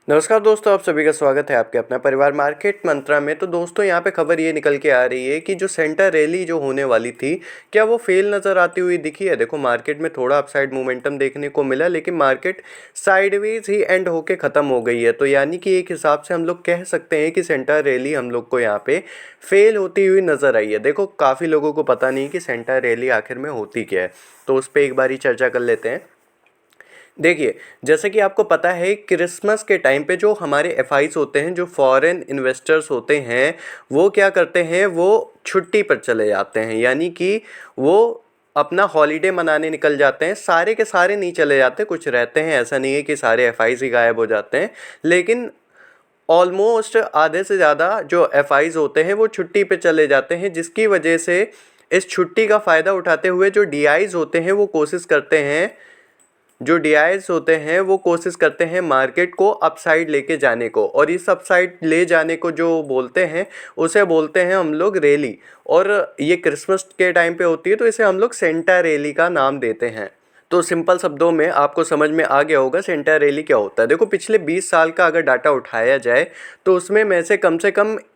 नमस्कार दोस्तों, आप सभी का स्वागत है आपके अपना परिवार मार्केट मंत्रा में। तो दोस्तों यहाँ पे खबर ये निकल के आ रही है कि जो सेंटर रैली जो होने वाली थी, क्या वो फेल नज़र आती हुई दिखी है। देखो मार्केट में थोड़ा अपसाइड मोमेंटम देखने को मिला, लेकिन मार्केट साइडवेज ही एंड होके ख़त्म हो गई है। तो यानी कि एक हिसाब से हम लोग कह सकते हैं कि सेंटर रैली हम लोग को यहाँ पे फेल होती हुई नज़र आई है। देखो काफ़ी लोगों को पता नहीं कि सेंटर रैली आखिर में होती क्या है, तो उस पर एक बारी चर्चा कर लेते हैं। देखिए, जैसे कि आपको पता है क्रिसमस के टाइम पे जो हमारे एफआईज होते हैं, जो फॉरेन इन्वेस्टर्स होते हैं, वो क्या करते हैं, वो छुट्टी पर चले जाते हैं। यानी कि वो अपना हॉलीडे मनाने निकल जाते हैं। सारे के सारे नहीं चले जाते, कुछ रहते हैं, ऐसा नहीं है कि सारे एफआईज ही गायब हो जाते हैं, लेकिन ऑलमोस्ट आधे से ज़्यादा जो एफआईज होते हैं वो छुट्टी पे चले जाते हैं, जिसकी वजह से इस छुट्टी का फ़ायदा उठाते हुए जो डीआईज होते हैं वो कोशिश करते हैं मार्केट को अपसाइड लेके जाने को। और इस अपसाइड ले जाने को जो बोलते हैं, उसे बोलते हैं हम लोग रैली। और ये क्रिसमस के टाइम पे होती है, तो इसे हम लोग सेंटा रैली का नाम देते हैं। तो सिंपल शब्दों में आपको समझ में आ गया होगा सेंटा रैली क्या होता है। देखो पिछले 20 साल का अगर डाटा उठाया जाए, तो उसमें में से कम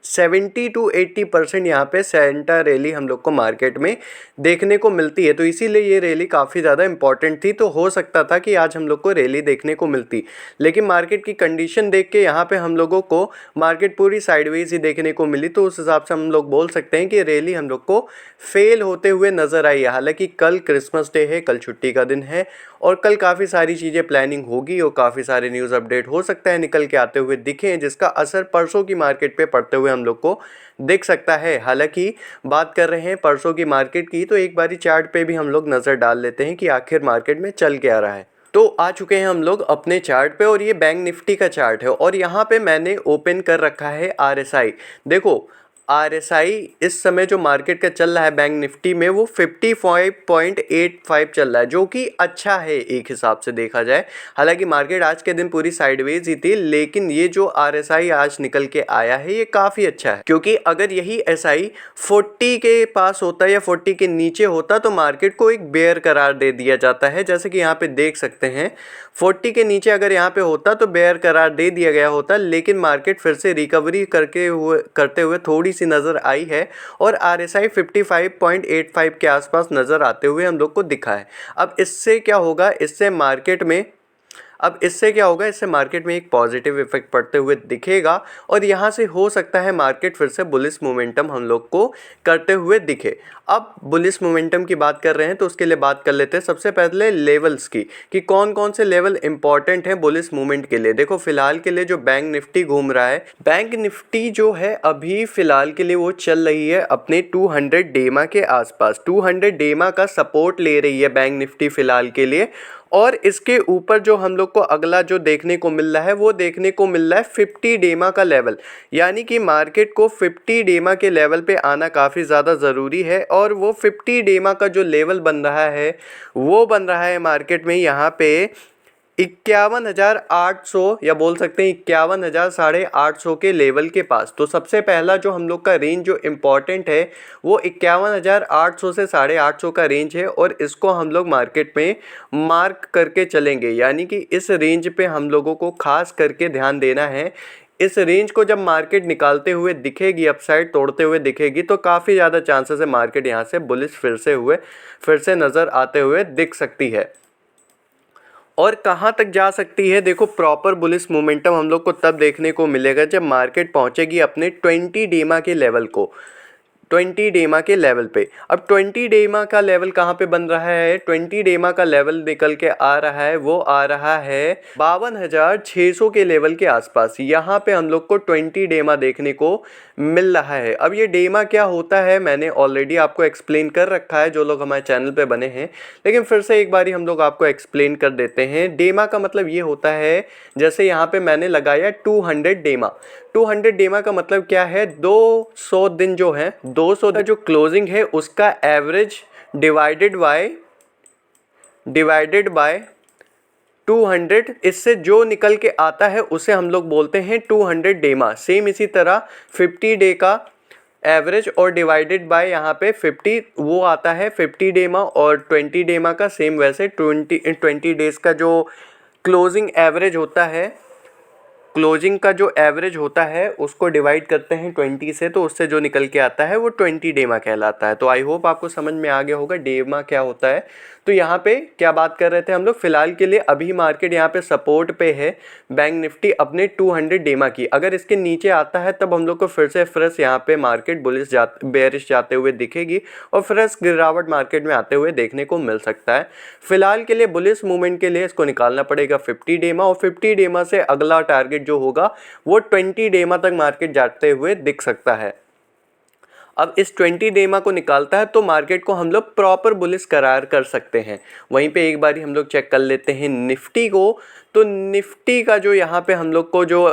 70 to 80% यहाँ पे सेंटा रैली हम लोग को मार्केट में देखने को मिलती है। तो इसीलिए ये रैली काफ़ी ज़्यादा इंपॉर्टेंट थी। तो हो सकता था कि आज हम लोग को रैली देखने को मिलती, लेकिन मार्केट की कंडीशन देख के यहाँ पे हम लोगों को मार्केट पूरी साइडवेज ही देखने को मिली। तो उस हिसाब से हम लोग बोल सकते हैं कि रैली हम लोग को फेल होते हुए नज़र आई है। हालांकि कल क्रिसमस डे है, कल छुट्टी का दिन है, और कल काफ़ी सारी चीज़ें प्लानिंग होगी और काफ़ी सारे न्यूज़ अपडेट हो सकता है निकल के आते हुए दिखें, जिसका असर परसों की मार्केट पे पड़ते हुए हम लोग को दिख सकता है। हालांकि बात कर रहे हैं परसों की मार्केट की, तो एक बारी चार्ट पे भी हम लोग नज़र डाल लेते हैं कि आखिर मार्केट में चल क्या रहा है। तो आ चुके हैं हम लोग अपने चार्ट पे, और ये बैंक निफ्टी का चार्ट है, और यहाँ पे मैंने ओपन कर रखा है आरएसआई। देखो आरएसआई इस समय जो मार्केट का चल रहा है बैंक निफ्टी में, वो 55.85 चल रहा है, जो कि अच्छा है एक हिसाब से देखा जाए। हालांकि मार्केट आज के दिन पूरी साइडवेज ही थी, लेकिन ये जो आरएसआई आज निकल के आया है ये काफ़ी अच्छा है। क्योंकि अगर यही एसआई 40 के पास होता या 40 के नीचे होता, तो मार्केट को एक बेयर करार दे दिया जाता है। जैसे कि यहाँ पे देख सकते हैं 40 के नीचे अगर यहाँ पे होता तो बेयर करार दे दिया गया होता, लेकिन मार्केट फिर से रिकवरी करते हुए थोड़ी सी नज़र आई है, और आरएसआई 55.85 के आसपास नज़र आते हुए हम लोग को दिखा है। अब इससे क्या होगा, इससे मार्केट में एक पॉजिटिव इफेक्ट पड़ते हुए दिखेगा, और यहाँ से हो सकता है मार्केट फिर से बुलिश मोमेंटम हम लोग को करते हुए दिखे। अब बुलिश मोमेंटम की बात कर रहे हैं, तो उसके लिए बात कर लेते हैं सबसे पहले लेवल्स की, कि कौन कौन से लेवल इंपॉर्टेंट हैं बुलिश मूवमेंट के लिए। देखो फिलहाल के लिए जो बैंक निफ्टी घूम रहा है, बैंक निफ्टी जो है अभी फिलहाल के लिए वो चल रही है अपने 200 डेमा के आसपास। 200 डेमा का सपोर्ट ले रही है बैंक निफ्टी फिलहाल के लिए, और इसके ऊपर जो हम लोग को अगला जो देखने को मिल रहा है, वो देखने को मिल रहा है 50 डेमा का लेवल। यानी कि मार्केट को 50 डेमा के लेवल पे आना काफ़ी ज़्यादा ज़रूरी है, और वो 50 डेमा का जो लेवल बन रहा है, वो बन रहा है मार्केट में यहाँ पे 51,800, या बोल सकते हैं 51,850 के लेवल के पास। तो सबसे पहला जो हम लोग का रेंज जो इम्पॉर्टेंट है, वो 51,800 से 850 का रेंज है, और इसको हम लोग मार्केट में मार्क करके चलेंगे। यानी कि इस रेंज पे हम लोगों को खास करके ध्यान देना है। इस रेंज को जब मार्केट निकालते हुए दिखेगी, अपसाइड तोड़ते हुए दिखेगी, तो काफ़ी ज़्यादा चांसेस है मार्केट यहाँ से बुलिश फिर से नज़र आते हुए दिख सकती है। और कहाँ तक जा सकती है, देखो प्रॉपर बुलिश मोमेंटम हम लोग को तब देखने को मिलेगा जब मार्केट पहुँचेगी अपने 20 डेमा के लेवल को, 20 डेमा के लेवल पे। अब 20 डेमा का लेवल कहाँ पे बन रहा है, 20 डेमा का लेवल निकल के आ रहा है, वो आ रहा है 52,600 के लेवल के आसपास। यहाँ पे हम लोग को 20 डेमा देखने को मिल रहा है। अब ये डेमा क्या होता है, मैंने ऑलरेडी आपको एक्सप्लेन कर रखा है, जो लोग हमारे चैनल पे बने हैं, लेकिन फिर से एक बारी हम लोग आपको एक्सप्लेन कर देते हैं। डेमा का मतलब ये होता है, जैसे यहाँ पे मैंने लगाया 200 डेमा। 200 डेमा का मतलब क्या है, 200 दिन जो है, 200 का जो क्लोजिंग है उसका एवरेज डिवाइडेड बाय 200, इससे जो निकल के आता है उसे हम लोग बोलते हैं 200 डेमा। सेम इसी तरह 50 डे का एवरेज और डिवाइडेड बाय यहाँ पे 50, वो आता है 50 डेमा, और 20 डेमा का सेम वैसे 20 डेज का जो क्लोजिंग एवरेज होता है क्लोजिंग का जो एवरेज होता है उसको डिवाइड करते हैं 20 से, तो उससे जो निकल के आता है वो 20 डेमा कहलाता है। तो आई होप आपको समझ में आ गया होगा डेमा क्या होता है। तो यहाँ पे क्या बात कर रहे थे हम लोग, फिलहाल के लिए अभी मार्केट यहाँ पे सपोर्ट पे है बैंक निफ्टी अपने 200 डेमा की। अगर इसके नीचे आता है तब हम लोग को फिर से फ्रेश यहाँ पे मार्केट बेरिश जाते हुए दिखेगी और फ्रेश गिरावट मार्केट में आते हुए देखने को मिल सकता है। फिलहाल के लिए बुलिश मूवमेंट के लिए इसको निकालना पड़ेगा 50 डेमा, और 50 डेमा से अगला टारगेट जो होगा वो 20 डेमा तक मार्केट जाते हुए दिख सकता है। अब इस 20 डेमा को निकालता है तो मार्केट को हम लोग प्रॉपर बुलिश करार कर सकते हैं। वहीं पे एक बारी हम लोग चेक कर लेते हैं निफ्टी को। तो निफ्टी का जो यहाँ पे हम लोग को जो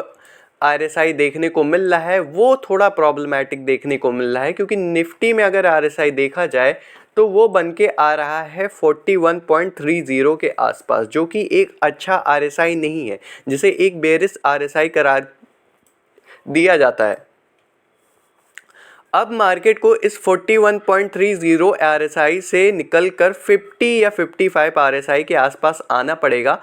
RSI देखने को मिल रहा है वो थोड़ा प्रॉब्लमैटिक देखने को मिल रहा है, क्योंकि निफ्टी में अगर RSI देखा जाए तो वो बन के आ रहा है 41.30 के आसपास, जो कि एक अच्छा RSI नहीं है, जिसे एक बेरिश RSI करार दिया जाता है। अब मार्केट को इस 41.30 RSI से निकलकर 50 या 55 RSI के आसपास आना पड़ेगा,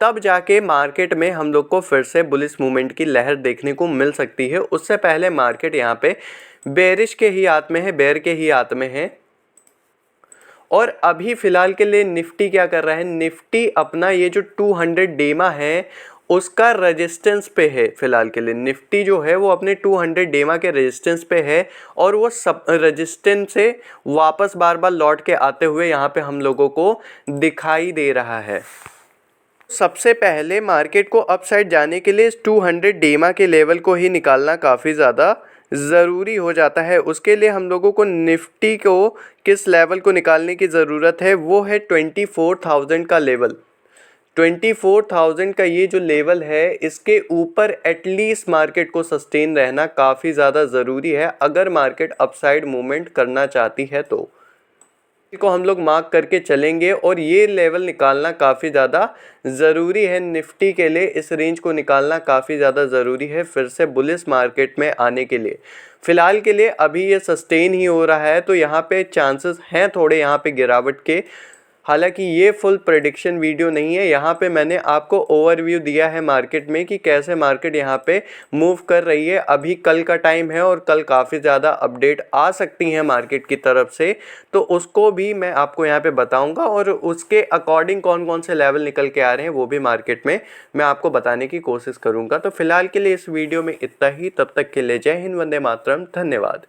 तब जाके मार्केट में हम लोग को फिर से बुलिश मूवमेंट की लहर देखने को मिल सकती है। उससे पहले मार्केट यहाँ पे बेरिश के ही हाथ में है, बेयर के ही हाथ में है। और अभी फ़िलहाल के लिए निफ्टी क्या कर रहा है, निफ्टी अपना ये जो 200 डेमा है उसका रेजिस्टेंस पे है। फ़िलहाल के लिए निफ्टी जो है वो अपने 200 डेमा के रेजिस्टेंस पे है, और वो सब रेजिस्टेंस से वापस बार बार लौट के आते हुए यहाँ पे हम लोगों को दिखाई दे रहा है। सबसे पहले मार्केट को अपसाइड जाने के लिए इस 200 डेमा के लेवल को ही निकालना काफ़ी ज़्यादा ज़रूरी हो जाता है। उसके लिए हम लोगों को निफ्टी को किस लेवल को निकालने की ज़रूरत है, वो है 24,000 का लेवल। 24,000 का ये जो लेवल है इसके ऊपर एटलीस्ट मार्केट को सस्टेन रहना काफ़ी ज़्यादा ज़रूरी है, अगर मार्केट अपसाइड मूवमेंट करना चाहती है तो को हम लोग मार्क करके चलेंगे। और ये लेवल निकालना काफ़ी ज़्यादा ज़रूरी है निफ्टी के लिए, इस रेंज को निकालना काफ़ी ज़्यादा ज़रूरी है फिर से बुलिश मार्केट में आने के लिए। फ़िलहाल के लिए अभी ये सस्टेन ही हो रहा है, तो यहाँ पे चांसेस हैं थोड़े यहाँ पे गिरावट के। हालांकि ये फुल प्रेडिक्शन वीडियो नहीं है, यहाँ पे मैंने आपको ओवरव्यू दिया है मार्केट में कि कैसे मार्केट यहाँ पे मूव कर रही है। अभी कल का टाइम है और कल काफ़ी ज़्यादा अपडेट आ सकती हैं मार्केट की तरफ से, तो उसको भी मैं आपको यहाँ पे बताऊँगा, और उसके अकॉर्डिंग कौन कौन से लेवल निकल के आ रहे हैं वो भी मार्केट में मैं आपको बताने की कोशिश करूँगा। तो फिलहाल के लिए इस वीडियो में इतना ही, तब तक के लिए जय हिंद, वंदे मातरम, धन्यवाद।